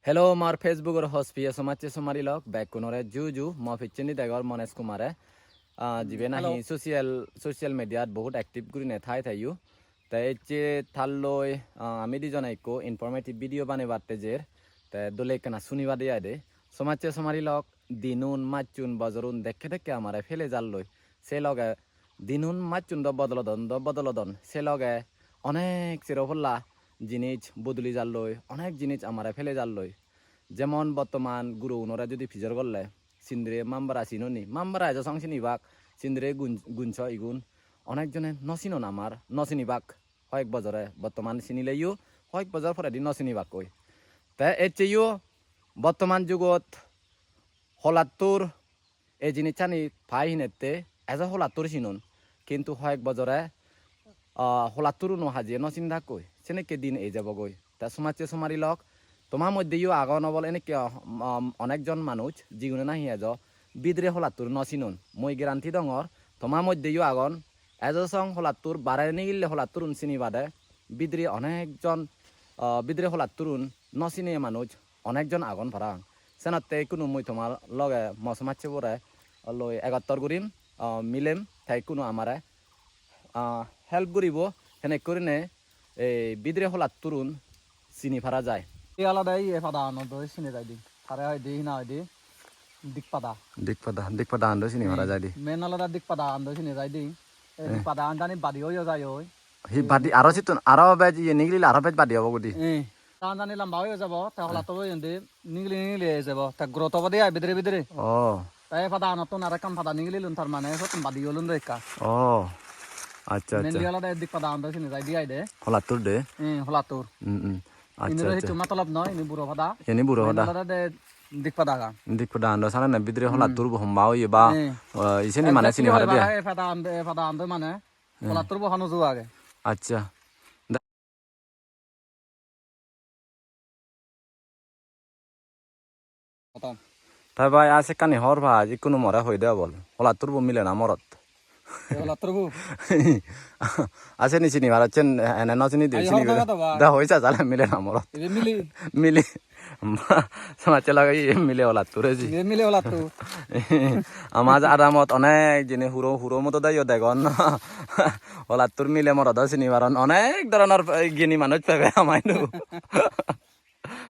Hello, mar Facebook or hospice so much somari log back kunore juju mo fichini dagor mones kumare jibe na hi social media বহুত active guri ne thai thayu ta eche thalloi ami di jonai ko informative video bane batte jer ta dole kana suni bade ade so much somari log dinun machun bajorun dekhe dekhe amare fele jalloi se loge dinun machun do bodolodon se loge অনেক চিরফল্লা জিনিস বদলি যাল্লই অনেক জিনিস আমারে ফেলে যাল্লই যেমন বর্তমান গুরু ওনরা যদি ফিজর করলে সিন্দ্রে মাম্বারা চিননি মাম্বারা এজ সংসিনি বাক সিন্দ্রে গুনছ ইগুন অনেকজনে নচিনন আমার নচিনি বাক কয়েক বছরে বর্তমান চিনিলেইও কয়েক বছর পরে দি নচিনি বাক কই তে এচেইও বর্তমান যুগত হলাত্তর এই জিনিসটানি ফাই হিনেতে এজ হলাত্তর চিনুন কিন্তু কয়েক বছরে হলাত্তর নো হাজিয়ে নচিন্তা কই সেনেকে দিন এই যাব গই তা সমাজে সমারি লক তোমার মধ্যেও আগর নবল এনেকে অনেকজন মানুষ যিগুনে নাহি এজ বিদ্রে হলাত্তর নচিনুন মই গ্যারান্টি দঙর তোমার মধ্যেও আগন এজ সং হলাত্তর বাড়াই নিগিলে হলাত্তর চিনি বাদে বিদ্রে অনেকজন বিদ্রে হলাত্তর নচিনে মানুষ অনেকজন আগন ভাড়া সেনাতে কোনো মই তোমার লগে মসমাচ্ছে পরে লই একাত্তর করিম মিলেম তাই কোনো আমারে হেল্প করিব সেনে করিনে এই বিদ্রে হলাত্তরুন চিনি ভাড়া যায় এই আলাদাই এ পাদা আনন্দ চিনি যাই দি তারে হয় দি না হয় দি দিকপাদা আন্দ চিনি ভাড়া যায় দি মেন আলাদা দিক পাদা আনন্দ চিনি যাই দি দিক পাদা আনদানি বাদি হইও যায় ওই হি বাদি আরো চিতন আরো বেজ ইয়ে নিগলিলে আরো বেজ বাদি হবো গদি আনদানি লম্বা হইও যাব তা হলাতো এন্দি নিগলি যাব তা গ্রোথ বাদে আই বিদরে ও তাই পাদা আনতন আর কাম পাদা নিগলি লুন তার মানে হতন বাদি হলুন রেকা ও আচ্ছা মেন আচ্ছা আলাদা দিক পাদা আনন্দ চিনি যাই দি আই দে হলাত্তর দে হলাতোর আচ্ছা ইনরে আচ্ছা হিতু মতলব নয় ইনি বুড়ো পাদা এনি বুড়ো হদা আলাদা দে দিক পাদা গা দিকপাদা আন্দ সানা না বিদ্রে হলাত্তর হম্বাও ইবা ইসেনি মানে চিনি ভাড়া দিয়া এ পাদা আনন্দ মানে হলাতোর বহানো জো আগে আচ্ছা তাই ভাই আছে কানি হর ভাই যিকোনো মরা হই দেওয়া বল হলাত্তর মিলে না মরত হলাতোর বু আছে নি চিনি ভাড়াচ্ছেন এনে ন চিনি দিয়ে চিনি দা হয়েছে জালে মিলে না মরত মিলি মিলি সমাজে লাগাই মিলে হলাত্তর জি মিলে হলাতোর আমার আরামত অনেক জিনি হুড়ো মতো দাইও দেখুন হলাত্তর মিলে মরদ চিনি ভাড়ন অনেক ধরনের জ্ঞানী মানুষ পাবে আমায়